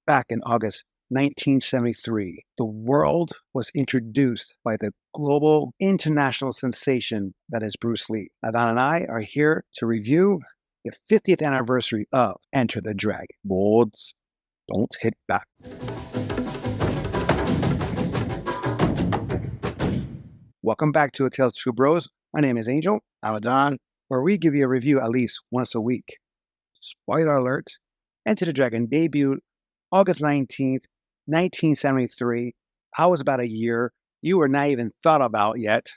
Back in August 1973, the world was introduced by the global international sensation that is Bruce Lee. Adan and I are here to review the 50th anniversary of Enter the Dragon. Lords, don't hit back. Welcome back to A Tale of Two Bros. My name is Angel. I'm Adan, where we give you a review at least once a week. Spoiler alert, Enter the Dragon debuted August 19th, 1973. I was about a year. You were not even thought about yet.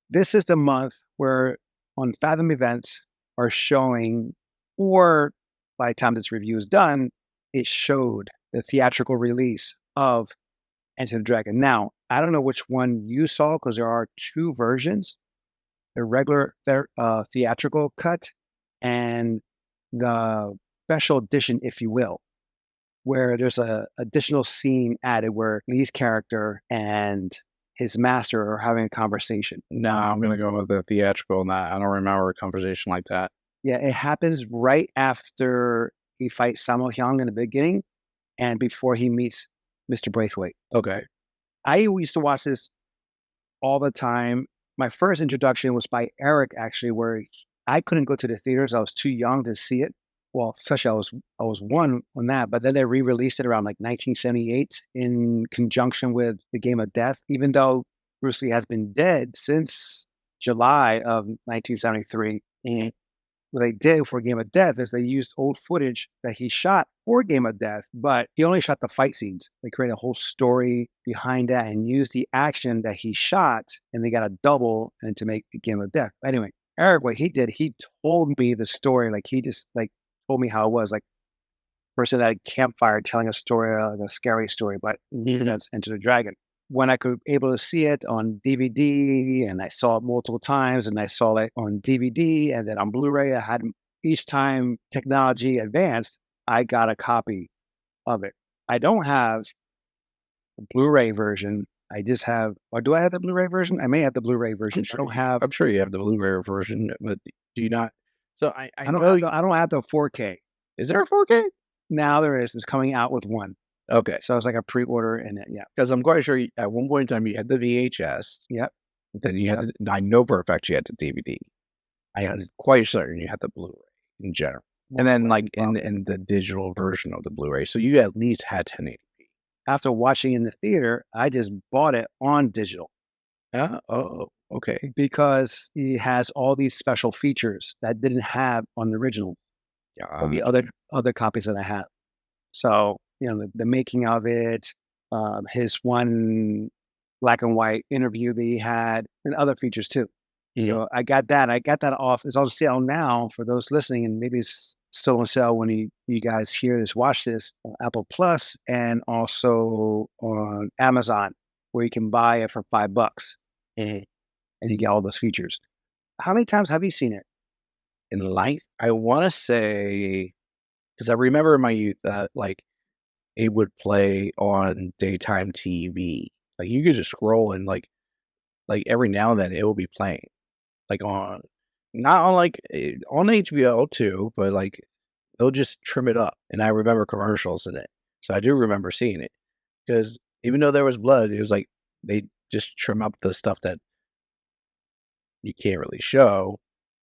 This is the month where on Fathom Events are showing, or by the time this review is done, it showed the theatrical release of Enter the Dragon. Now, I don't know which one you saw because there are two versions, the regular theatrical cut and the special edition, if you will, where there's a additional scene added where Lee's character and his master are having a conversation. No, I'm going to go with the theatrical on that. I don't remember a conversation like that. Yeah, it happens right after he fights Sammo Hyung in the beginning and before he meets Mr. Braithwaite. Okay. I used to watch this all the time. My first introduction was by Eric, actually, where I couldn't go to the theaters. I was too young to see it. Well, especially I was one on that, but then they re-released it around like 1978 in conjunction with The Game of Death, even though Bruce Lee has been dead since July of 1973. And what they did for Game of Death is they used old footage that he shot for Game of Death, but he only shot the fight scenes. They created a whole story behind that and used the action that he shot, and they got a double and to make Game of Death. Anyway, Eric, what he did, he told me the story, like he just like told me how it was, like person at a campfire telling a story, like a scary story, but that's Enter the Dragon. When I could able to see it on DVD, and I saw it multiple times, and I saw it on DVD, and then on Blu-ray, I had each time technology advanced, I got a copy of it. I don't have the Blu-ray version. I just have, or do I have the Blu-ray version? I may have the Bluray version. I don't have. I'm sure you have the Blu-ray version, but do you not? So I don't have the 4K. Is there a 4K? Now there is. It's coming out with one. Okay. So it's like a pre-order in it, yeah. Because I'm quite sure at one point in time you had the VHS. Yep. Then you had I know for a fact you had the DVD. I am quite certain you had the Blu-ray in general. And then like in the digital version of the Blu-ray. So you at least had 1080p. After watching in the theater, I just bought it on digital. Oh, okay. Because it has all these special features that didn't have on the original. Or the other copies that I have. So, you know, the making of it, his one black and white interview that he had, and other features too. Yeah. So I got that off. It's on sale now for those listening, and maybe it's still on sale when you guys hear this, watch this on Apple Plus, and also on Amazon, where you can buy it for $5, and you get all those features. How many times have you seen it? In life, I want to say, because I remember in my youth that like it would play on daytime TV. Like you could just scroll and like every now and then it will be playing, like on not on like on HBO too, but like they'll just trim it up. And I remember commercials in it, so I do remember seeing it because even though there was blood, it was like they just trim up the stuff that you can't really show.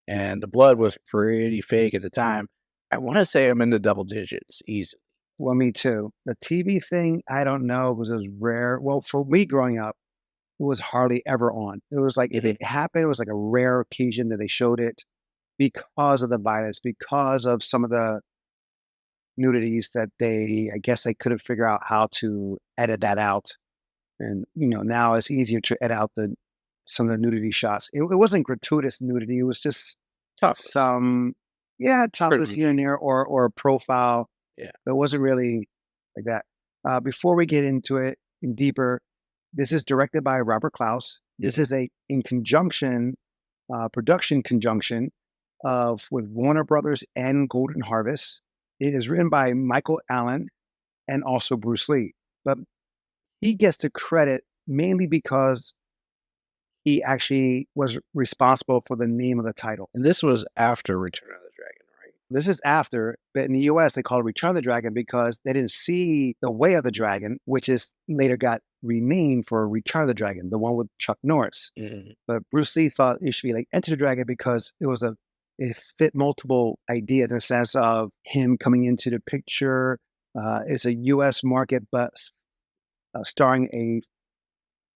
And the blood was pretty fake at the time. I want to say I'm in the double digits easily. Well, me too. The TV thing, I don't know, because it was rare. Well, for me growing up, it was hardly ever on. It was like, if it happened, it was like a rare occasion that they showed it because of the violence, because of some of the nudities that I guess they couldn't figure out how to edit that out. And, you know, now it's easier to edit out some of the nudity shots. It wasn't gratuitous nudity. It was just some, topless here and there, or a profile. Yeah. It wasn't really like that. Before we get into it in deeper, this is directed by Robert Klaus. This is in conjunction, production conjunction with Warner Brothers and Golden Harvest. It is written by Michael Allen and also Bruce Lee. But he gets the credit mainly because he actually was responsible for the name of the title. And this was after Return of the Dragon, right? This is after, but in the US, they call it Return of the Dragon because they didn't see The Way of the Dragon, which is later got renamed for Return of the Dragon, the one with Chuck Norris. Mhm. But Bruce Lee thought it should be like Enter the Dragon because it fit multiple ideas in the sense of him coming into the picture. It's a US market, but starring a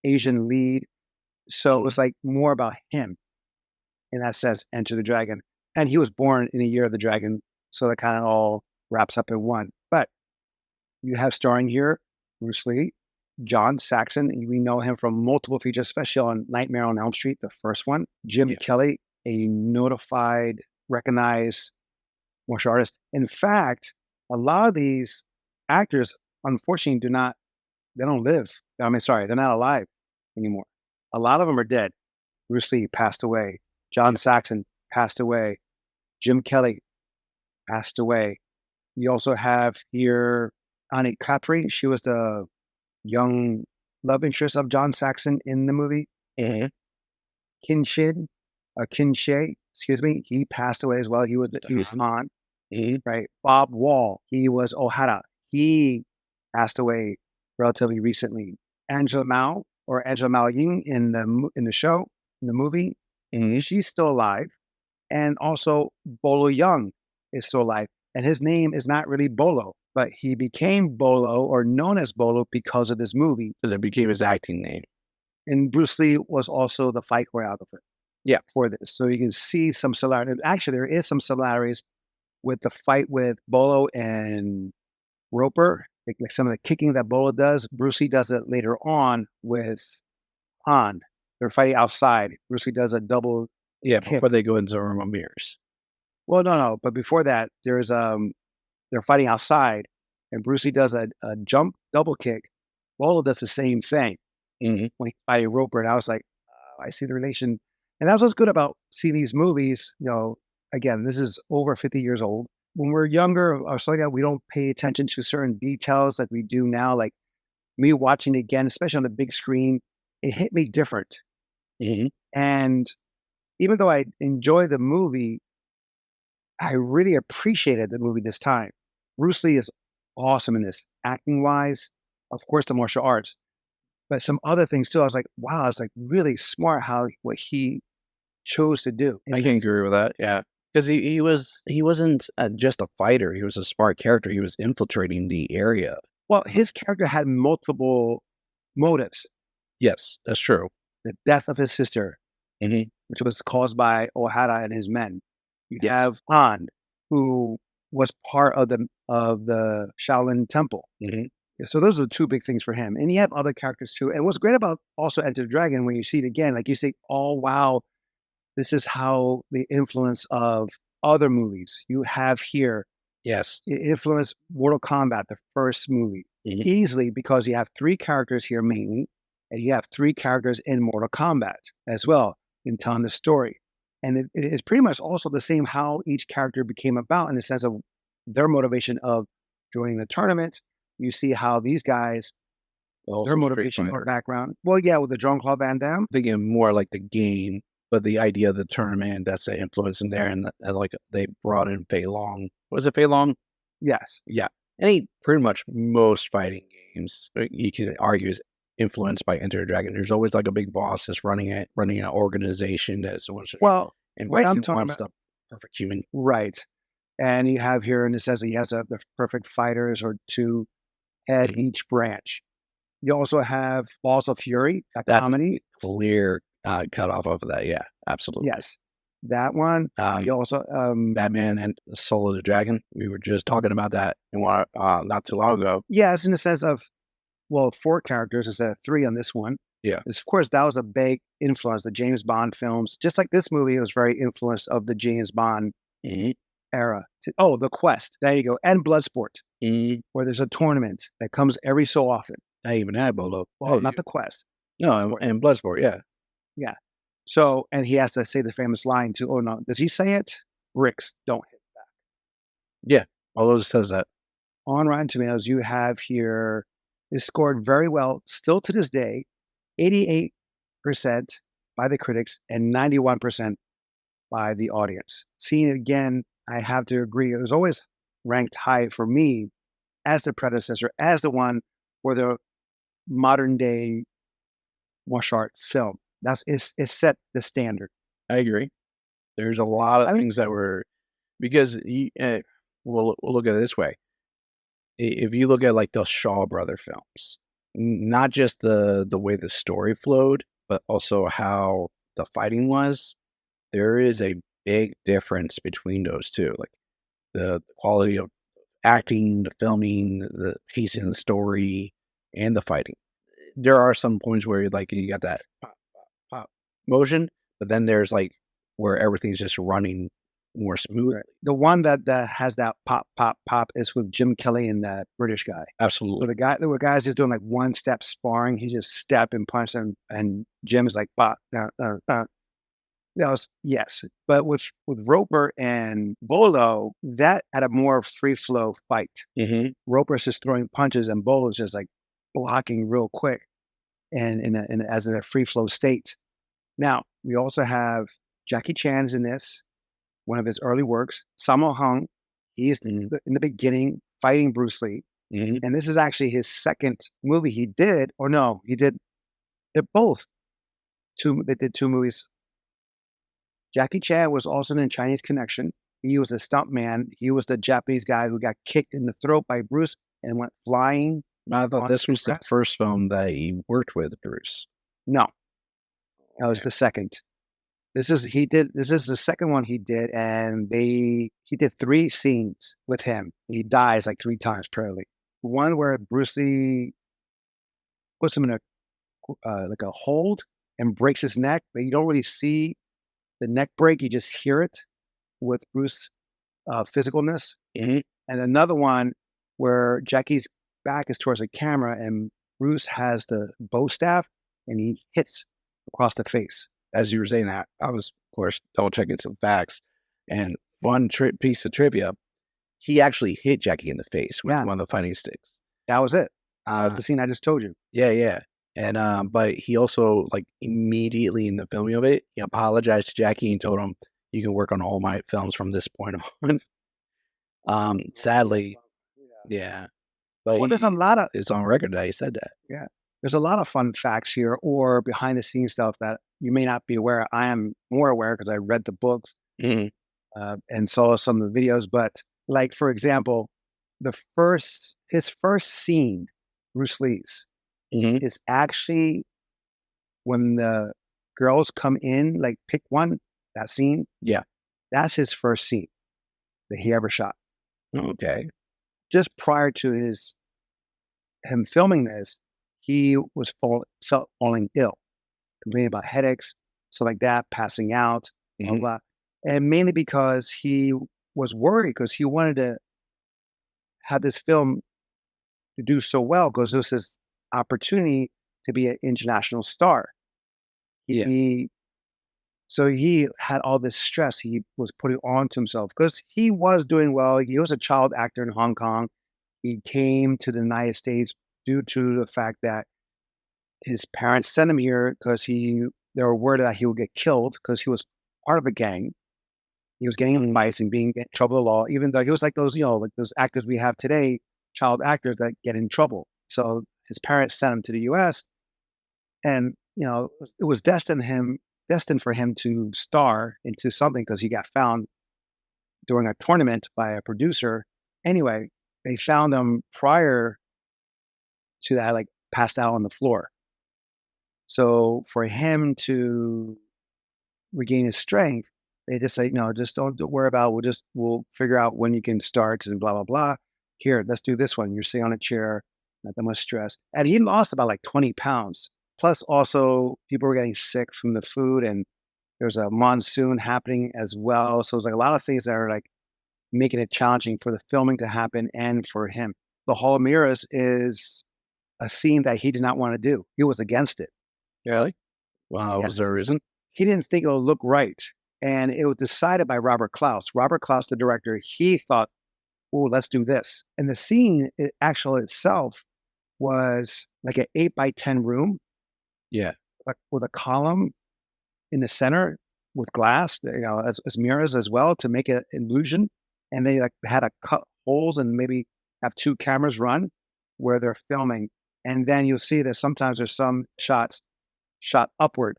Asian lead. So it was like more about him in that sense, Enter the Dragon. And he was born in the year of the dragon. So that kind of all wraps up in one. But you have starring here Bruce Lee, John Saxon. We know him from multiple features, especially on Nightmare on Elm Street, the first one. Jim Yeah. Kelly, a notified, recognized martial artist. In fact, a lot of these actors, unfortunately, they don't live. I mean, sorry, they're not alive anymore. A lot of them are dead. Bruce Lee passed away. John Saxon passed away. Jim Kelly passed away. You also have here Annie Capri. She was the young love interest of John Saxon in the movie. Mhm. Kinshay, excuse me, he passed away as well. He was Han, Mhm. right? Bob Wall, he was O'Hara. He passed away relatively recently. Angela Mao or Angela Mao Ying in the show, in the movie, Mhm. she's still alive. And also Bolo Young is still alive. And his name is not really Bolo, but he became Bolo or known as Bolo because of this movie. So that became his acting name. And Bruce Lee was also the fight choreographer Yeah. for this. So you can see some similarities. Actually, there is some similarities with the fight with Bolo and Roper. Like some of the kicking that Bolo does, Bruce Lee does it later on with Han. They're fighting outside. Bruce Lee does a double Yeah, kick. before they go into the room of mirrors. Well, no. But before that, there's they're fighting outside, and Bruce Lee does a jump double kick. Bolo does the same thing Mhm. when he's fighting Roper, and I was like, I see the relation. And that's what's good about seeing these movies. Again, this is over 50 years old. When we're younger or something like that, we don't pay attention to certain details like we do now. Like me watching it again, especially on the big screen, it hit me different. Mhm. And even though I enjoy the movie, I really appreciated the movie this time. Bruce Lee is awesome in this, acting wise. Of course, the martial arts, but some other things too. I was like, wow, it's like really smart what he chose to do. I can agree with that. Yeah, because he wasn't just a fighter. He was a smart character. He was infiltrating the area. Well, his character had multiple motives. Yes, that's true. The death of his sister, Mhm. which was caused by O'Hara and his men. You Yes. have Han, who was part of the Shaolin Temple. Mhm. So those are the two big things for him. And you have other characters too. And what's great about also Enter the Dragon, when you see it again, like you say, oh, wow, this is how the influence of other movies you have here. Yes. It influenced Mortal Kombat, the first movie, Mhm. easily because you have three characters here mainly, and you have three characters in Mortal Kombat as well in telling the story. And it is pretty much also the same how each character became about in the sense of their motivation of joining the tournament. You see how these guys, Also their Street motivation or Fighter. background. Well, yeah, with the Jean-Claude Van Damme. Thinking more like the game, but the idea of the tournament, that's the influence in there, and like they brought in Fei Long. Was it Fei Long? Yes. Yeah. Any pretty much most fighting games you can argue is influenced by Enter the Dragon. There's always like a big boss that's running an organization that's Well, what invites I'm in talking wants about, the perfect human. right. And you have here, and it says he has the perfect fighters or to head Mhm. each branch. You also have Balls of Fury, a That's comedy. clear cut off of that. Yeah, absolutely. Yes, that one. You also, Batman and Soul of the Dragon. We were just talking about that in one, not too long ago. yes, in the sense of, well, four characters instead of three on this one. Yeah. Of course, that was a big influence. The James Bond films, just like this movie, was very influenced of the James Bond Mhm. era. Oh, The Quest. There you go. And Bloodsport, Mhm. where there's a tournament that comes every so often. I even had Bolo. Well, not The Quest. No, and Bloodsport, yeah. Yeah. So, and he has to say the famous line too. Oh no, does he say it? Bricks don't hit back. Yeah, Bolo says that. On Rotten Tomatoes, you have here is scored very well, still to this day, 88% by the critics and 91% by the audience. Seeing it again, I have to agree. It was always ranked high for me as the predecessor, as the one for the modern day martial art film. It set the standard. I agree. There's a lot of I mean, things that were because we'll look at it this way. If you look at like the Shaw brother films, not just the way the story flowed, but also how the fighting was, there is a big difference between those two. Like the quality of acting, the filming, the pacing of the story, and the fighting. There are some points where like you got that pop, pop, pop motion, but then there's like where everything's just running more smoothly. right. The one that has that pop, pop, pop is with Jim Kelly and that British guy. So Absolutely. the guy's just doing like one step sparring. He just step and punch and Jim is like pop. Yes, but with Roper and Bolo, that had a more free flow fight. Mm-hmm. Roper's just throwing punches and Bolo's just like blocking real quick and as in a free flow state. Now we also have Jackie Chan's in this, one of his early works. Sammo Hung, he's in the beginning fighting Bruce Lee, Mm-hmm. and this is actually his second movie he did, or no, he did. They're both two. They did two movies. Jackie Chan was also in Chinese Connection. He was a stunt man. He was the Japanese guy who got kicked in the throat by Bruce and went flying. I thought On this was the grass. first film that he worked with Bruce. No, that was the second. This is the second one he did, and he did 3 scenes with him. He dies like 3 times, apparently. One where Bruce Lee puts him in a like a hold and breaks his neck, but you don't really see the neck break. You just hear it with Bruce physicalness. Mm-hmm. And another one where Jackie's back is towards the camera and Bruce has the bow staff and he hits across the face. As you were saying that, I was, of course, double checking some facts. And one piece of trivia, he actually hit Jackie in the face with one of the fighting sticks. That was it. The scene I just told you. Yeah. And but he also like immediately in the filming of it, he apologized to Jackie and told him, "You can work on all my films from this point on." Sadly, yeah. But Well, there's a lot of it's on record that he said that. Yeah. There's a lot of fun facts here or behind the scenes stuff that you may not be aware. I am more aware because I read the books Mm-hmm. and saw some of the videos. But like, for example, his first scene, Bruce Lee's, Mm-hmm. is actually when the girls come in, like pick one, that scene. Yeah. That's his first scene that he ever shot. Okay. Just prior to him filming this, he was felt falling ill, complaining about headaches, stuff like that, passing out, blah, Mm-hmm. blah. And mainly because he was worried because he wanted to have this film to do so well because this was his opportunity to be an international star. Yeah. So he had all this stress he was putting onto himself because he was doing well. He was a child actor in Hong Kong. He came to the United States due to the fact that his parents sent him here because they were worried that he would get killed because he was part of a gang. He was getting in fights and being in trouble with the law, even though he was like those, like those actors we have today, child actors that get in trouble. So his parents sent him to the US and, it was destined for him to star into something because he got found during a tournament by a producer. Anyway, they found him prior to that, like passed out on the floor. So for him to regain his strength, they just say, no, just don't worry about it. We'll figure out when you can start and blah, blah, blah. Here, let's do this one. You're sitting on a chair, not that much stress. And he lost about like 20 pounds. Plus also people were getting sick from the food and there's a monsoon happening as well. So it's like a lot of things that are like making it challenging for the filming to happen and for him. The Hall of Mirrors is a scene that he did not want to do. He was against it. Really? Wow. Yes. Was there a reason? He didn't think it would look right. And it was decided by Robert Klaus. Robert Klaus, the director, he thought, oh, let's do this. And the scene itself was like an 8 by 10 room. Yeah. Like with a column in the center. with glass, as mirrors as well to make an illusion. And they like had to cut holes and maybe have two cameras run where they're filming. And then you'll see that sometimes there's some shots shot upward,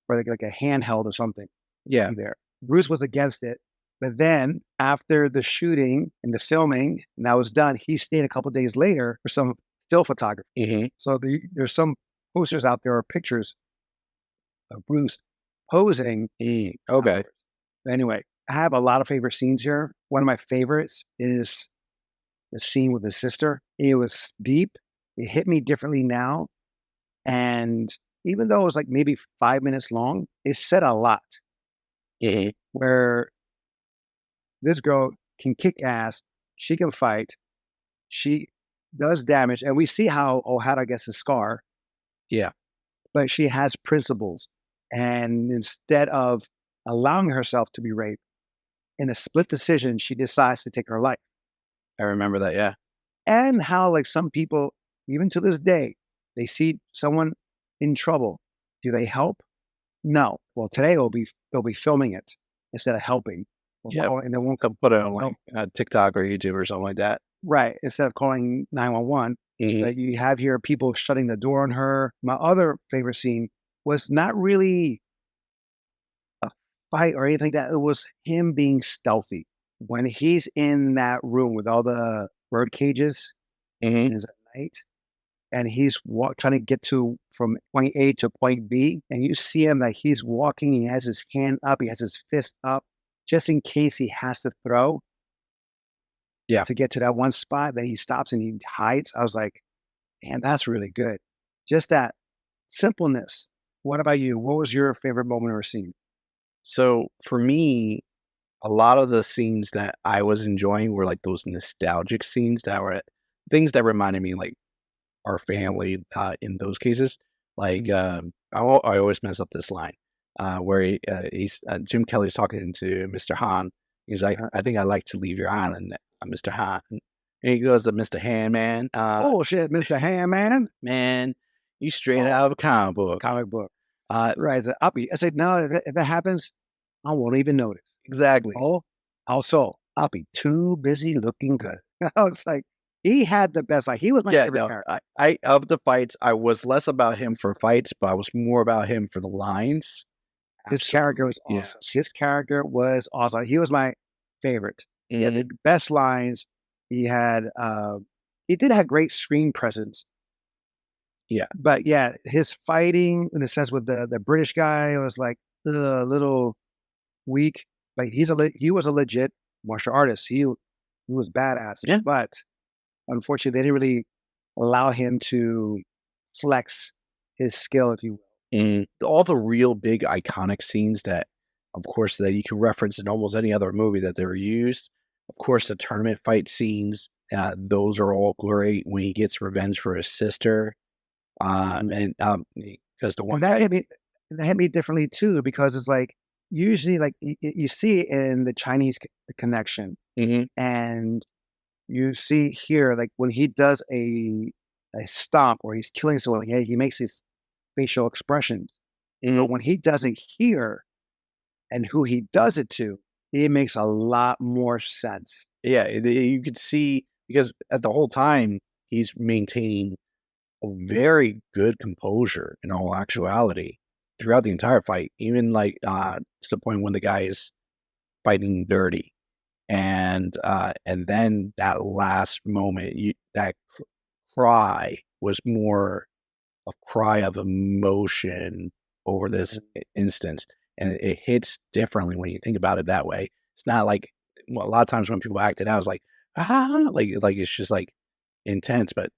or like a handheld or something Yeah. there. Bruce was against it. But then after the shooting and the filming, and that was done, he stayed a couple of days later for some still photography. Mm-hmm. So there's some posters out there or pictures of Bruce posing. Okay. Afterwards. Anyway, I have a lot of favorite scenes here. One of my favorites is the scene with his sister. It was deep. It hit me differently now. And even though it was like maybe 5 minutes long, it said a lot. Mm-hmm. Where this girl can kick ass, she can fight, she does damage, and we see how Ohara gets a scar. Yeah. But she has principles. And instead of allowing herself to be raped, in a split decision, she decides to take her life. I remember that, yeah. And how, like, some people, even to this day, they see someone in trouble. Do they help? No. Well, today they'll be filming it instead of helping. Yeah. And they won't put it on like TikTok or YouTube or something like that. Right. Instead of calling 911. Mm-hmm. That you have here people shutting the door on her. My other favorite scene was not really a fight or anything like that. It was him being stealthy. When he's in that room with all the bird cages, Mm-hmm. it's at night, and he's trying to get to from point A to point B, and you see him that he's walking, he has his hand up, he has his fist up, just in case he has to throw. Yeah. To get to that one spot, then he stops and he hides. I was like, man, that's really good. Just that simpleness. What about you? What was your favorite moment or scene? So for me, a lot of the scenes that I was enjoying were like those nostalgic scenes that were things that reminded me like our family in those cases. Like I always mess up this line where he's Jim Kelly's talking to Mr. Han. He's like, I think I'd like to leave your island, Mr. Han. And he goes to Mr. Han, man. Oh shit, Mr. Handman. Man, you straight out of a comic book. Comic book. Right. I said, Uppy. I said, no, if that happens, I won't even notice. Exactly. Oh, also, Uppy, too busy looking good. I was like, he had the best. Like, he was my favorite character. I of the fights, I was less about him for fights, but I was more about him for the lines. His character was awesome. Yes. His character was awesome. He was my favorite. He had the best lines. He did have great screen presence. Yeah. But yeah, his fighting in a sense with the British guy was like a little weak. But he was a legit martial artist. He was badass. Yeah. But unfortunately, they didn't really allow him to flex his skill, if you will. All the real big iconic scenes that, of course, that you can reference in almost any other movie that they were used. Of course, the tournament fight scenes, those are all great when he gets revenge for his sister. Because the one that hit me differently too, because it's like usually like you see it in the Chinese connection, and you see here like when he does a stomp or he's killing someone, he makes his facial expressions. But when he does it here, and who he does it to, it makes a lot more sense. Yeah, you could see because at the whole time he's maintaining a very good composure in all actuality throughout the entire fight, even like to the point when the guy is fighting dirty, and then that last moment, that cry was more a cry of emotion over this instance, and it hits differently when you think about it that way. It's not like a lot of times when people act it out, it's like like it's just like intense, but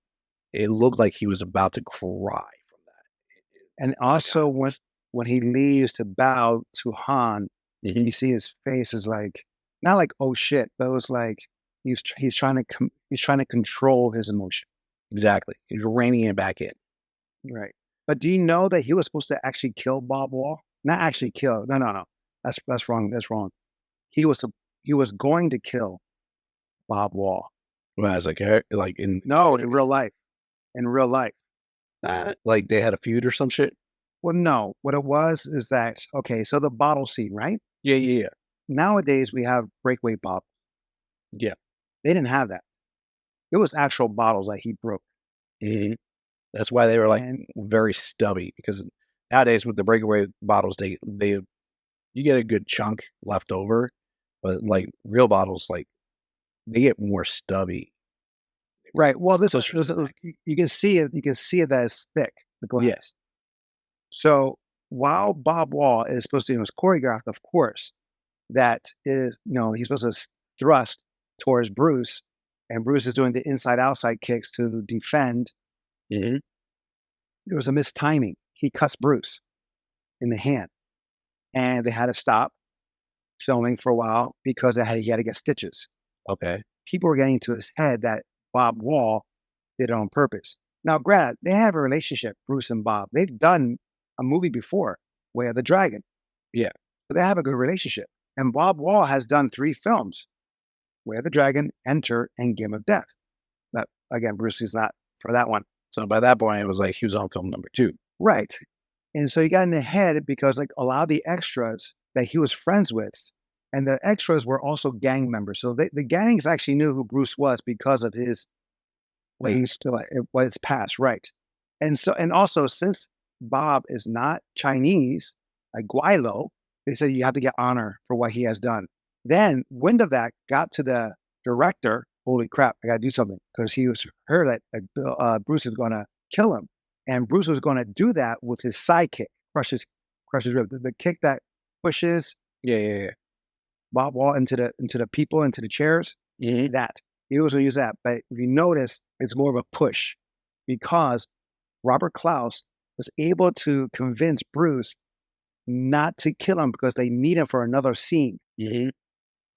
it looked like he was about to cry from that. And also when he leaves to bow to Han, you see his face is like not like oh shit, but it was like he's trying to control his emotion. Exactly, he's reining it back in. Right. But do you know that he was supposed to actually kill Bob Wall? Not actually kill. No. That's wrong. That's wrong. He was going to kill Bob Wall. Well, as like in No, in real life. In real life. like they had a feud or some shit. Well, no. What it was is that okay, so the bottle scene, right? Yeah, yeah, yeah. Nowadays we have breakaway bottles. Yeah. They didn't have that. It was actual bottles that he broke. Mhm. That's why they were, like, And very stubby because nowadays with the breakaway bottles, they you get a good chunk left over, but, like, real bottles, like, they get more stubby. right. Well, this Closer to was the neck. you can see it. You can see it that it's thick, the Yeah. glass. So while Bob Wall is supposed to, it was choreographed, of course, that is, he's supposed to thrust towards Bruce, and Bruce is doing the inside outside kicks to defend. Mhm. There was a mistiming. He cuts Bruce in the hand, and they had to stop filming for a while because he had to get stitches. Okay. People were getting to his head that Bob Wall did it on purpose. Now, Grant, they have a relationship, Bruce and Bob. They've done a movie before, Way of the Dragon. Yeah. So they have a good relationship. And Bob Wall has done 3 films, Way of the Dragon, Enter, and Game of Death. But again, Bruce is not for that one. So by that point, it was like he was on film number 2. Right. And so he got in the head because like a lot of the extras that he was friends with, and the extras were also gang members. So the gangs actually knew who Bruce was because of his what he's Past. still what his past, right? And so and also since Bob is not Chinese, like Guilo, they said you have to get honor for what he has done. Then wind of that got to the director. Holy crap! I got to do something because he was heard that Bruce is going to kill him, and Bruce was going to do that with his sidekick, crush his rib, the kick that pushes Yeah, yeah, yeah. Bob Wall into the people into the chairs. Mhm. That he was going to use that, but if you notice, it's more of a push because Robert Klaus was able to convince Bruce not to kill him because they need him for another scene. Mhm.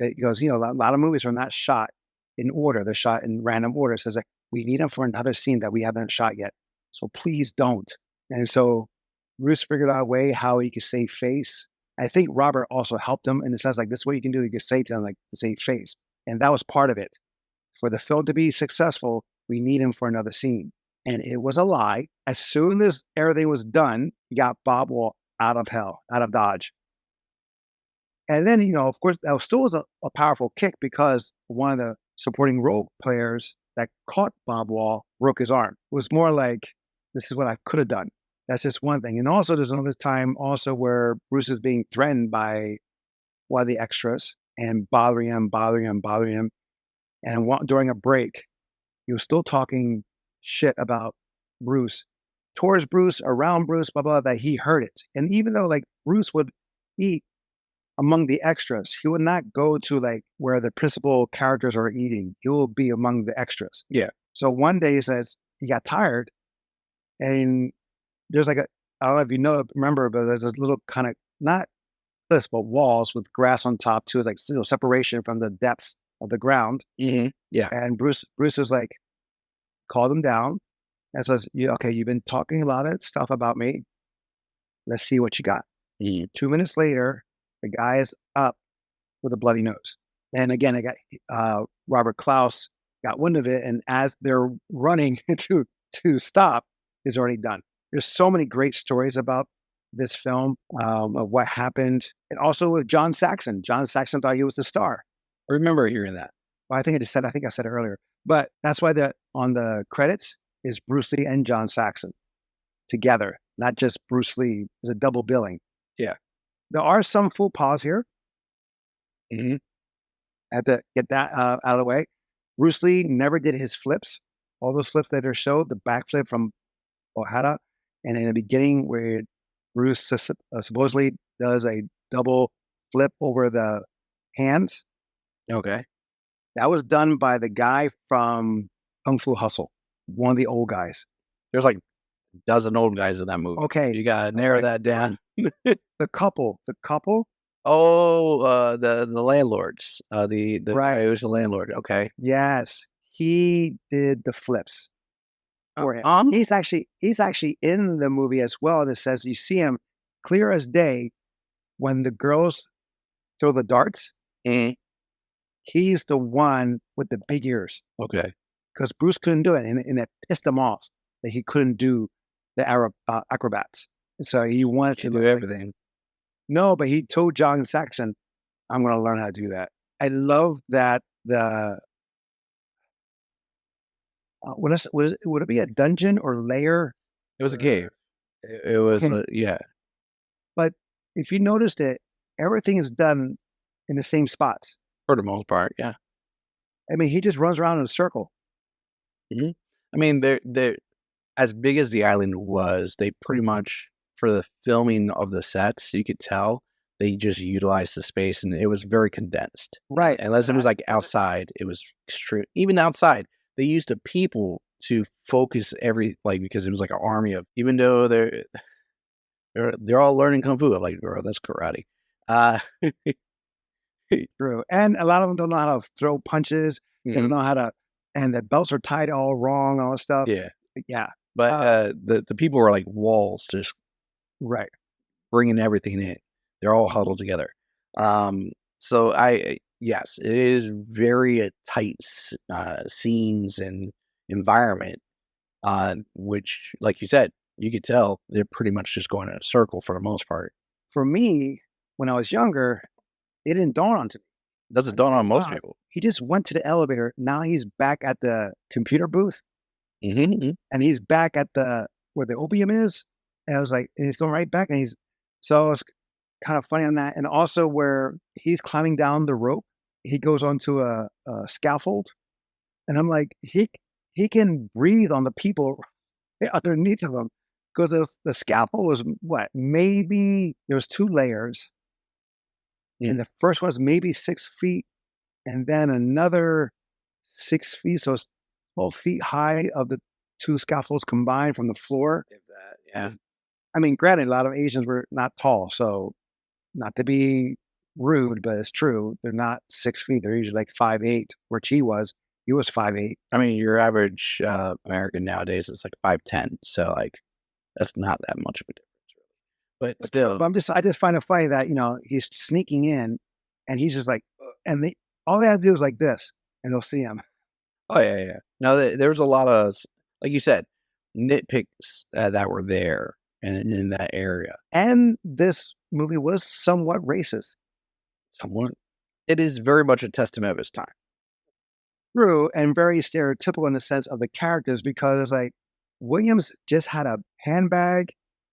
That goes, a lot of movies are not shot in order; they're shot in random order. So it's like we need him for another scene that we haven't shot yet. So please don't. And so Bruce figured out a way how he could save face. I think Robert also helped him in the sense like this is what you can do. You can say to him like to save face, and that was part of it. For the film to be successful, we need him for another scene. And it was a lie. As soon as everything was done, he got Bob Wall out of hell, out of Dodge. And then, of course, that still was a powerful kick because one of the supporting role players that caught Bob Wall broke his arm. It was more like, this is what I could have done. That's just one thing. And also, there's another time also where Bruce is being threatened by one of the extras and bothering him. And during a break, he was still talking shit about Bruce, towards Bruce, around Bruce, blah, blah, that he heard it. And even though like Bruce would eat among the extras, he would not go to like where the principal characters are eating. He will be among the extras. Yeah. So one day he says he got tired and there's like I don't know if you remember, but there's this little kind of, not cliffs, but walls with grass on top too, like separation from the depths of the ground. Mhm. Yeah. And Bruce was like, called him down and says, yeah, okay, you've been talking a lot of stuff about me. Let's see what you got. Mhm. 2 minutes later, the guy is up with a bloody nose. And again, I got Robert Klaus got wind of it, and as they're running to stop, is already done. There's so many great stories about this film of what happened, and also with John Saxon. John Saxon thought he was the star. I remember hearing that. Well, I think I said it earlier, but that's why on the credits is Bruce Lee and John Saxon together, not just Bruce Lee. It's a double billing. Yeah. There are some faux pas here. Mhm. I have to get that out of the way. Bruce Lee never did his flips. All those flips that are showed, the backflip from O'Hara, and in the beginning where Bruce supposedly does a double flip over the hands, Okay. that was done by the guy from Kung Fu Hustle, one of the old guys. There's like a dozen old guys in that movie. Okay, You gotta narrow that down. the couple, Oh, the landlords. The right? guy who's the landlord. Okay. Yes, he did the flips for him. Um. He's actually in the movie as well. And it says you see him clear as day when the girls throw the darts. Mhm. He's the one with the big ears Okay. because Bruce couldn't do it, and it pissed him off that he couldn't do the Arab acrobats. So he wanted to Can do look like everything. no, but he told John Saxon, "I'm gonna learn how to do that." I love that the would it be a dungeon or lair It was a cave. where It was, okay, yeah, but if you noticed it, everything is done in the same spots. for the most part, yeah. I mean, he just runs around in a circle. Mhm. I mean, they're as big as the island was, they pretty much for the filming of the sets, you could tell they just utilized the space and it was very condensed. Right. Unless it was like outside, it was extreme. Even outside, they used the people to focus every like because it was like an army of even though they're all learning kung fu. I'm like, bro, that's karate. Uh, True. And a lot of them don't know how to throw punches. They don't mhm, know how to, and the belts are tied all wrong, all this stuff. yeah, Yeah. but Uh, the people were like walls, just right. bringing everything in. They're all huddled together. So yes, it is very tight scenes and environment, which, like you said, you could tell they're pretty much just going in a circle for the most part. For me, when I was younger, it didn't dawn on me. Doesn't I just dawn said, on most wow, people. he just went to the elevator. Now he's back at the computer booth Hmm. and he's back at the where the opium is. And I was like, and he's going right back. And he's so it's kind of funny on that. And also where he's climbing down the rope, he goes onto a scaffold. And I'm like, he can breathe on the people underneath of him because the scaffold was what maybe there was two layers, Mm. and the first one was maybe 6 feet, and then another 6 feet, so it's 12 feet high of the two scaffolds combined from the floor. If that, yeah. I mean, granted, a lot of Asians were not tall, so not to be rude, but it's true. They're not 6 feet. They're usually like 5'8", where Chi was. He was 5'8". I mean, your average American nowadays is like 5'10", so like that's not that much of a difference, really. But still, But I just find it funny that he's sneaking in, and he's just like, and they all they have to do is like this, and they'll see him. oh, yeah, yeah. No, there was a lot of like you said, nitpicks, that were there in that area. And this movie was somewhat racist, Somewhat it is very much a testament of its time. true, and very stereotypical in the sense of the characters because like Williams just had a handbag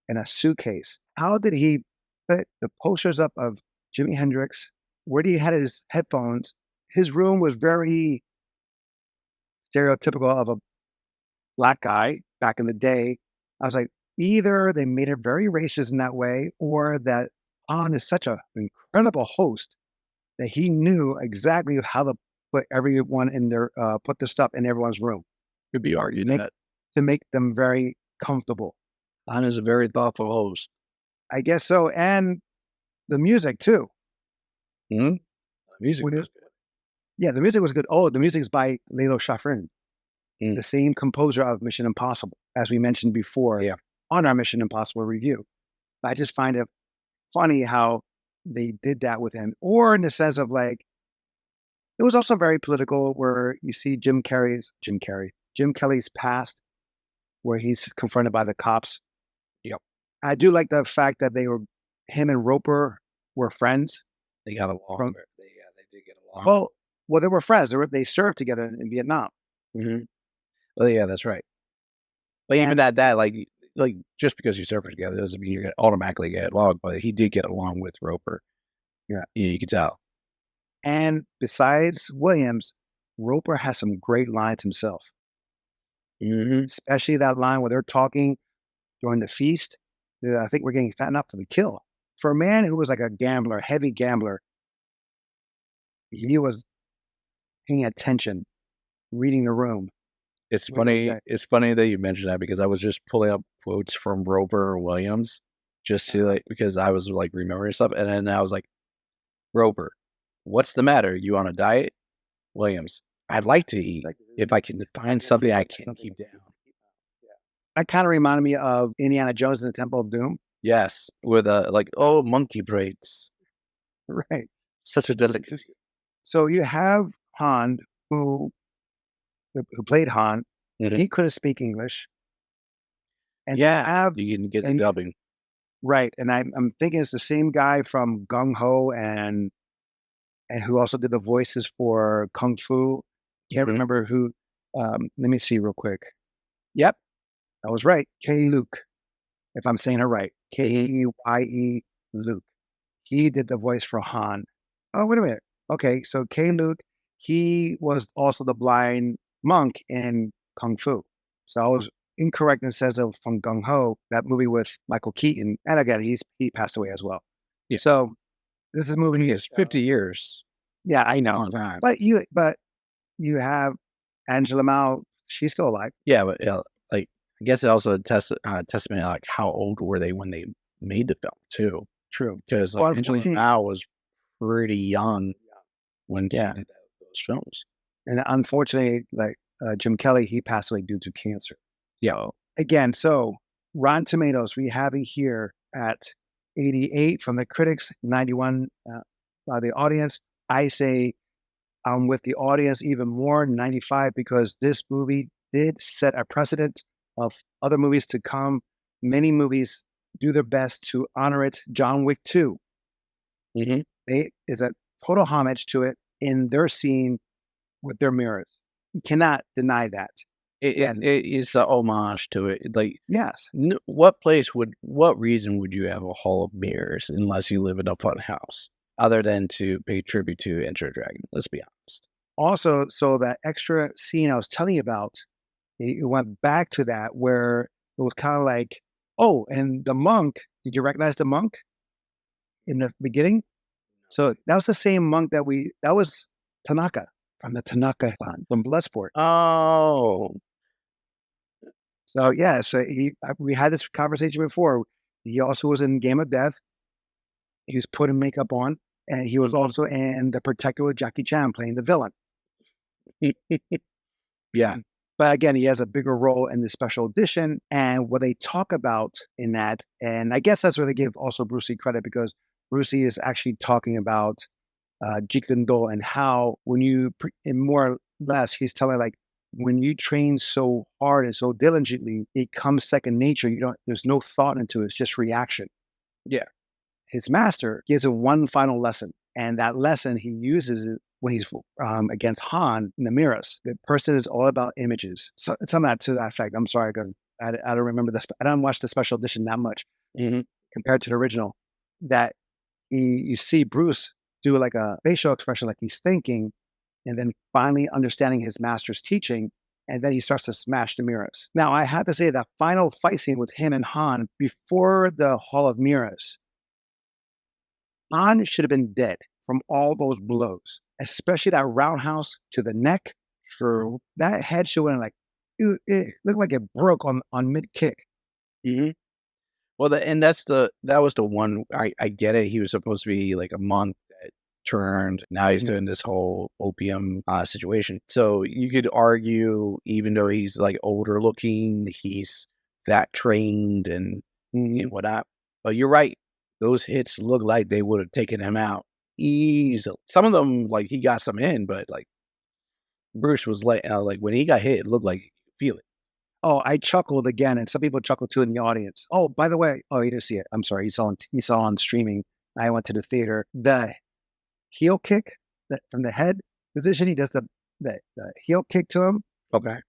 and a suitcase. How did he put the posters up of Jimi Hendrix? Where did he had his headphones? His room was very stereotypical of a black guy back in the day. I was like, either they made it very racist in that way, or that Han is such an incredible host that he knew exactly how to put everyone in their put the stuff in everyone's room Could be argued make that to make them very comfortable. Han is a very thoughtful host. I guess so, and the music too. Mhm. The music When was it, good. yeah, the music was good. Oh, the music is by Lalo Schifrin, Mm. the same composer of Mission Impossible, as we mentioned before Yeah. on our Mission Impossible review. I just find it funny how they did that with him, or in the sense of like it was also very political, where you see Jim Kelly's past, where he's confronted by the cops. Yep. I do like the fact that him and Roper were friends. They got along. From They did get along. well, they were friends. They served together in Vietnam, Mhm. Oh, yeah, that's right. But and even at that, like just because you surfer together doesn't mean you're gonna automatically get along. But he did get along with Roper. yeah. Yeah, you could tell. And besides Williams, Roper has some great lines himself, Hmm. especially that line where they're talking during the feast. I think we're getting fat enough for the kill. For a man who was like a gambler, heavy gambler, he was paying attention, reading the room. It's What did he funny. say? It's funny that you mentioned that because I was just pulling up quotes from Roper or Williams just to Uh-huh. like because I was like remembering stuff, and then I was like, Roper, what's the matter? You on a diet? Williams, I'd like to eat Like, if I can find something I can't keep down. that kind of reminded me of Indiana Jones and the Temple of Doom. Yes, with like, oh, monkey brains, Right. such a delicacy. So you have Han, who played Han. Mhm. He couldn't speak English, and Yeah, have you can get the and dubbing. right. And I'm thinking it's the same guy from Gung Ho and who also did the voices for Kung Fu. Can't Mhm. remember who. Let me see real quick. Yep, I was right. K. Luke, if I'm saying it right. Mhm. Keye Luke. He did the voice for Han. Oh, wait a minute. Okay, so K. Luke, he was also the blind monk in Kung Fu. So I was incorrect in the sense of from Gung Ho, that movie with Michael Keaton. And again, he passed away as well. Yeah. So this is a movie. Yes, 50 years. Yeah, I know. Long time. But you have Angela Mao. She's still alive. Yeah, but, like, I guess it also testament to, like, how old were they when they made the film too? True. Because, like, Well, Angela unfortunately, Mao was pretty young when she yeah, did those films. and unfortunately, like Jim Kelly, he passed away due to cancer. Yeah. So again, Rotten Tomatoes, we have it here at 88 from the critics, 91 by the audience. I say I'm with the audience even more, 95, because this movie did set a precedent of other movies to come. Many movies do their best to honor it. John Wick 2, Mhm. they is a total homage to it in their scene with their mirrors. You cannot deny that. And It is a homage to it. Like, yes, what reason would you have a hall of mirrors unless you live in a fun house, other than to pay tribute to Enter the Dragon? Let's be honest. also, so that extra scene I was telling you about, it went back to that where it was kind of like, oh, and the monk, did you recognize the monk in the beginning? So that was the same monk that was Tanaka from the Tanaka clan from Bloodsport. Oh, So yeah, we had this conversation before. He also was in Game of Death. He was putting makeup on, and he was also in The Protector with Jackie Chan playing the villain. yeah. But again, he has a bigger role in the special edition. And what they talk about in that, and I guess that's where they give also Bruce Lee credit because Bruce Lee is actually talking about Jeet Kune Do and how when and more or less, he's telling like when you train so hard and so diligently, it comes second nature. There's no thought into it. It's just reaction. Yeah. His master gives him one final lesson, and that lesson he uses it when he's against Han in the mirrors. The person is all about images. So something to that effect. I'm sorry because I don't remember this. I don't watch the special edition that much Mhm. compared to the original. That you see Bruce do like a facial expression, like he's thinking, and then finally understanding his master's teaching. And then he starts to smash the mirrors. Now, I have to say that final fight scene with him and Han before the Hall of Mirrors, Han should have been dead from all those blows, especially that roundhouse to the neck. True. That head should have been like, it looked like it broke on mid kick. Mhm. Well, that was the one. I get it. He was supposed to be like a monk that turned. Now he's doing this whole opium situation. So you could argue, even though he's like older looking, he's that trained and Mhm. whatnot. But you're right. Those hits look like they would have taken him out easily. Some of them, like he got some in, but like Bruce was like when he got hit, it looked like you could feel it. Oh, I chuckled again, and some people chuckled too in the audience. Oh, by the way, oh, you didn't see it. I'm sorry. You saw on streaming. I went to the theater. The heel kick from the head position, he does the heel kick to him. Okay.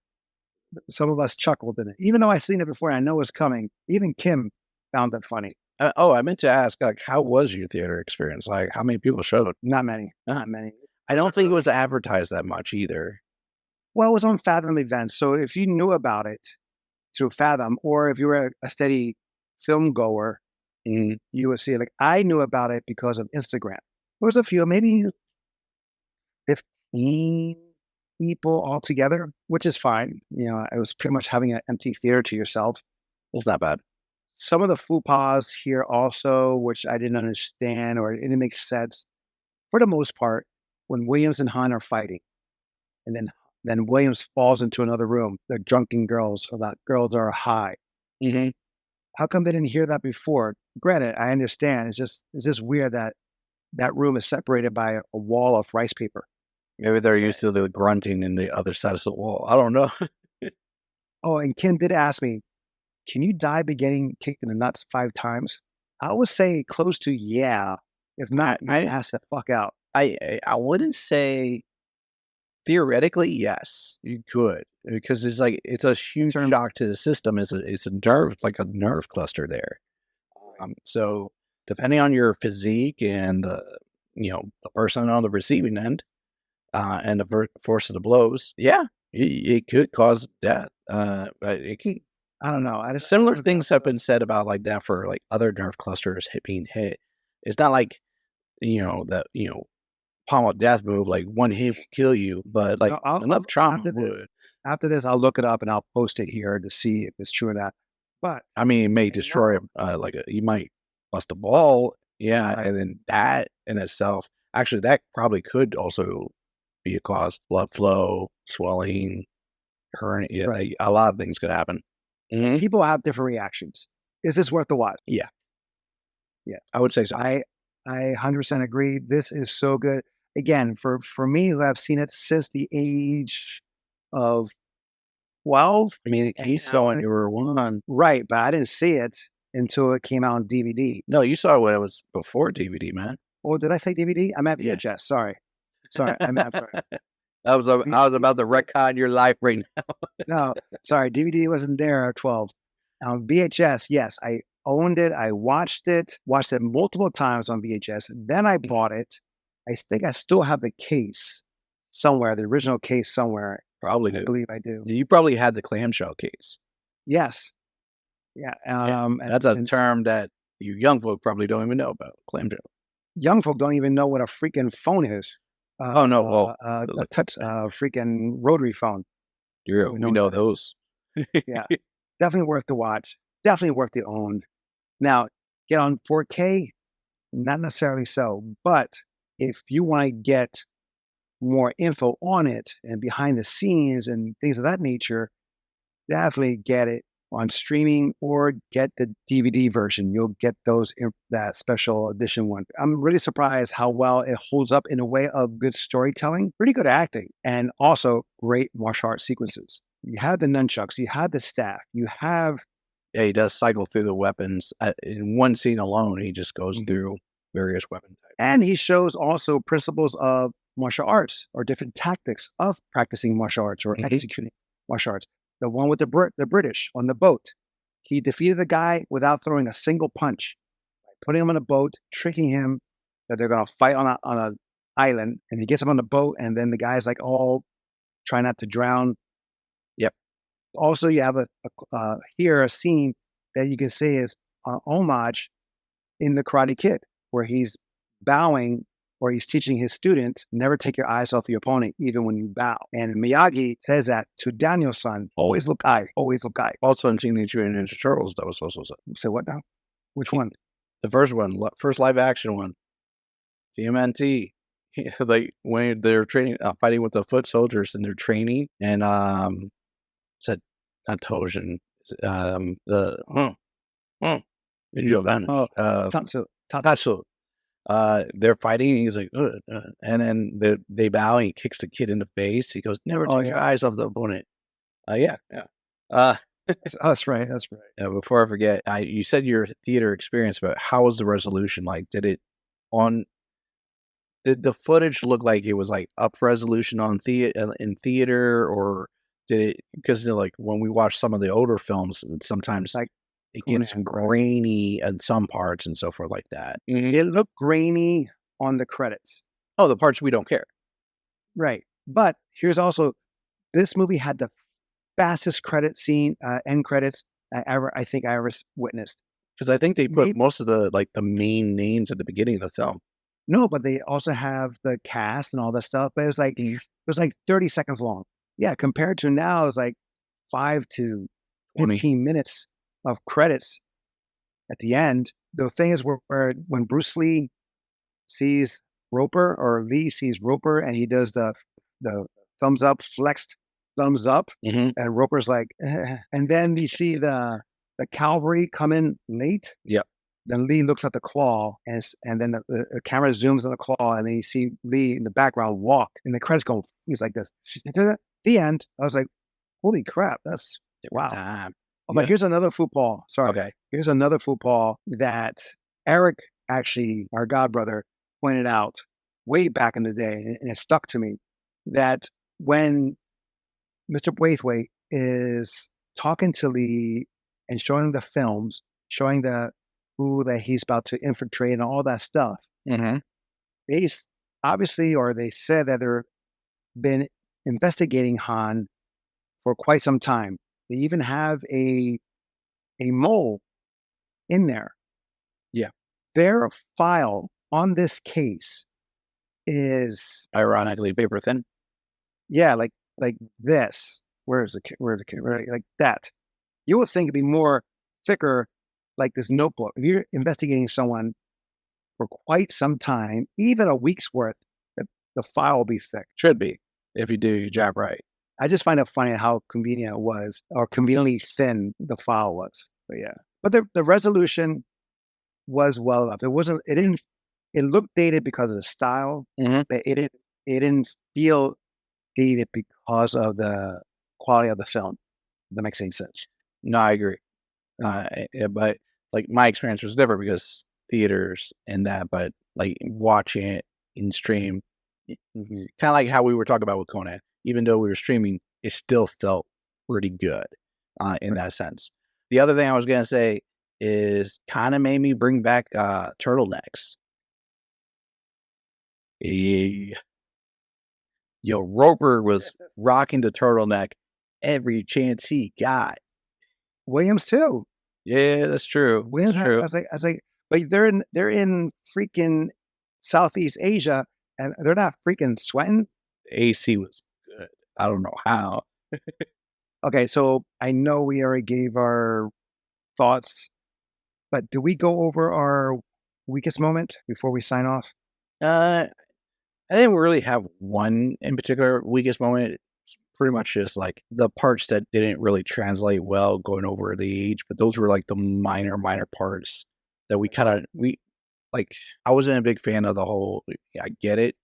Some of us chuckled in it, even though I've seen it before and I know it's coming. Even Kim found it funny. I meant to ask, like, how was your theater experience? Like, how many people showed? Not many, Uh, not many. I don't think it was advertised that much either. Well, it was on Fathom events, so if you knew about it through Fathom, or if you were a steady film goer, Mhm. you would see it. Like I knew about it because of Instagram. There was a few, maybe 15 people altogether, which is fine. It was pretty much having an empty theater to yourself. It's not bad. Some of the faux pas here also, which I didn't understand or it didn't make sense for the most part, when Williams and Han are fighting, and then Williams falls into another room. The drunken girls, or that girls are high. Mhm. How come they didn't hear that before? Granted, I understand. It's just weird that that room is separated by a wall of rice paper. Maybe they're used to the grunting in the other side of the wall. I don't know. Oh, and Kim did ask me, "Can you die by getting kicked in the nuts 5 times?" I would say close to yeah. If I not, get I ass the fuck out. I wouldn't say theoretically, yes, you could because it's like it's a huge Certain shock to the system. It's a nerve like a nerve cluster there. So depending on your physique and the person on the receiving end and the force of the blows, yeah, it could cause death. But it can. I don't know. I Similar never got things have been said about like that for like other nerve clusters being hit. It's not like that palm of death move like one hit will kill you, but like no, I'll enough trauma after this would. after this, I'll look it up and I'll post it here to see if it's true or not. But I mean, it may I destroy know you might bust a ball, yeah, right, and then that in itself, actually, that probably could also be a cause. Blood flow, swelling, hernia, right. a lot of things could happen. Hmm. People have different reactions. Is this worth the watch? Yeah, Yes. I would say so. I 100% agree. This is so good. Again, for me who have seen it since the age of 12, I mean, and he now saw it. You were one. right, but I didn't see it until it came out on DVD. No, you saw it when it was before DVD, man. Oh, did I say DVD? I meant Yeah. VHS. Sorry. Sorry. I'm sorry. I was about to retcon your life right now. No, sorry. DVD wasn't there at 12. VHS, yes, I owned it. I watched it multiple times on VHS. Then I bought it. I think I still have the case somewhere, the original case somewhere. Probably I do. believe I do. You probably had the clamshell case. Yes. Yeah. Yeah, that's a And term that you young folk probably don't even know about clamshell. young folk don't even know what a freaking phone is. Oh no, well, A touch, freaking rotary phone. Don't even know we what know that is. those. Yeah. Definitely worth the watch. Definitely worth the own. Now, get on 4K, not necessarily so, but if you want to get more info on it and behind the scenes and things of that nature, definitely get it on streaming or get the DVD version. You'll get that special edition one. I'm really surprised how well it holds up in a way of good storytelling, pretty good acting, and also great martial arts sequences. You have the nunchucks, you have the staff, you have Yeah, he does cycle through the weapons. In one scene alone, he just goes Mhm. through various weapon types. and he shows also principles of martial arts or different tactics of practicing martial arts or Mhm. executing martial arts. The one with the British on the boat, he defeated the guy without throwing a single punch, putting him on a boat, tricking him that they're going to fight on a island, and he gets him on the boat, and then the guy's like all trying not to drown. Yep. Also, you have here a scene that you can say is homage in the Karate Kid, where he's bowing or he's teaching his student, never take your eyes off the opponent, even when you bow. And Miyagi says that to Daniel-san, always look high, always look high. Also in Teenage Mutant Ninja Turtles, that was also said. Say what now? Which one? The first one, first live action one, TMNT. Like when they're training, fighting with the foot soldiers, and they're training, and said not Toshin, the Ninja Vanish, Oh, Tatsu. Tatsu. They're fighting, and he's like, "Ugh, and then they bow, and he kicks the kid in the face. He goes, "Never Oh, take your yeah. eyes off the opponent." Yeah, yeah. Uh, That's right. That's right. Before I forget, you said your theater experience, but how was the resolution like? On? Did the footage look like it was like up resolution on in theater, or did it? Because like when we watch some of the older films, sometimes Like it gets Conan, right. grainy in some parts and so forth like that. Mhm. It looked grainy on the credits. Oh, the parts we don't care. Right. But here's also this movie had the fastest credit scene, end credits I think I ever witnessed. Because I think they put Maybe, most of the main names at the beginning of the film. no, but they also have the cast and all that stuff. But it was like 30 seconds long. Yeah, compared to now, it's like 5 to 20. 15 minutes of credits at the end. The thing is where when Bruce Lee sees Roper or Lee sees Roper and he does the thumbs up, flexed thumbs up, Mhm. and Roper's like, and then you see the cavalry come in late. Yep. Then Lee looks at the claw, and then the camera zooms on the claw, and then you see Lee in the background walk, and the credits go. He's like this. The end. I was like, holy crap, that's Different wow. time. Oh, but Yeah. here's another football. Sorry. Okay. Here's another football that Eric, actually, our godbrother, pointed out way back in the day, and it stuck to me, that when Mr. Braithwaite is talking to Lee and showing the films, showing the who that he's about to infiltrate and all that stuff, Mm-hmm. they obviously, or they said that they've been investigating Han for quite some time. They even have a mole in there. Yeah. Their file on this case is, Ironically, paper thin. yeah, like this. Where's the right, like that? You would think it'd be more thicker, like this notebook. If you're investigating someone for quite some time, even a week's worth, the file will be thick. Should be, if you do your job right. I just find it funny how convenient it was, or conveniently thin the file was. But yeah, but the resolution was well enough. It wasn't. It didn't. It looked dated because of the style, Mm-hmm. but it didn't. It didn't feel dated because of the quality of the film. If that makes any sense. No, I agree. But like my experience was different because theaters and that, but like watching it in stream, kind of like how we were talking about with Conan. Even though we were streaming, it still felt pretty good in that sense. The other thing I was gonna say is kind of made me bring back turtlenecks. Yo, Roper was rocking the turtleneck every chance he got. Williams too. Yeah, that's true. Williams. That's true. I was like, but they're in freaking Southeast Asia, and they're not freaking sweating. AC was good. I don't know how. Okay, so I know we already gave our thoughts, but do we go over our weakest moment before we sign off? I didn't really have one in particular weakest moment. It's pretty much just like the parts that didn't really translate well going over the age, but those were like the minor parts that we like. I wasn't a big fan of the whole. I get it,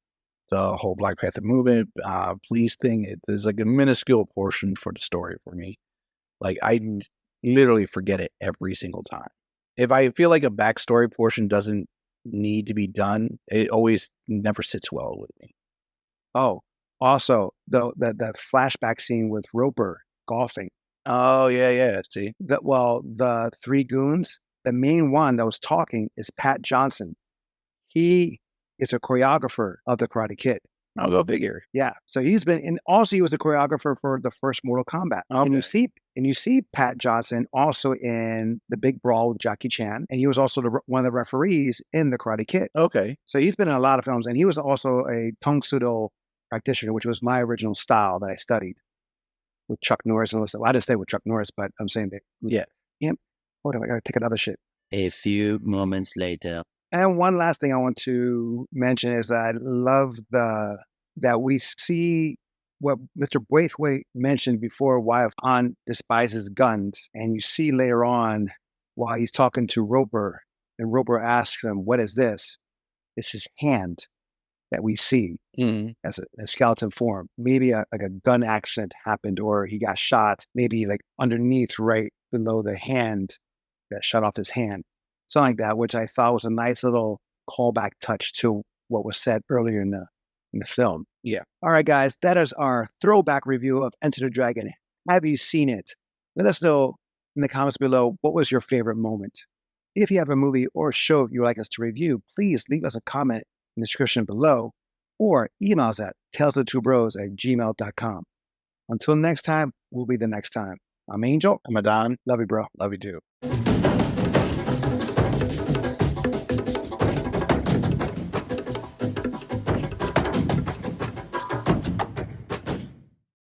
the whole Black Panther movement, police thing. There's like a minuscule portion for the story for me. Like I literally forget it every single time. If I feel like a backstory portion doesn't need to be done, it always never sits well with me. Oh, also the flashback scene with Roper golfing. Oh yeah. See, The three goons. The main one that was talking is Pat Johnson. He is a choreographer of the Karate Kid. I'll go figure. Yeah, so he's been, and also he was a choreographer for the first Mortal Kombat. Okay. And you see Pat Johnson also in the Big Brawl with Jackie Chan, and he was also one of the referees in the Karate Kid. Okay. So he's been in a lot of films, and he was also a Tong Sudo practitioner, which was my original style that I studied with Chuck Norris and Well, I didn't stay with Chuck Norris, but I'm saying that. Yeah. Hold on, I gotta take another shit. A few moments later. And one last thing I want to mention is that I love that we see what Mr. Braithwaite mentioned before, why Han despises guns. And you see later on while he's talking to Roper, and Roper asks him, "What is this?" It's his hand that we see as a skeleton form. Maybe like a gun accident happened, or he got shot, maybe like underneath right below the hand that shut off his hand. Something like that, which I thought was a nice little callback touch to what was said earlier in the film. Yeah. All right, guys, that is our throwback review of Enter the Dragon. Have you seen it? Let us know in the comments below what was your favorite moment. If you have a movie or show you would like us to review, please leave us a comment in the description below or email us at talesofthetwobros@gmail.com. Until next time, we'll be the next time. I'm Angel. I'm Adan. Love you, bro. Love you too.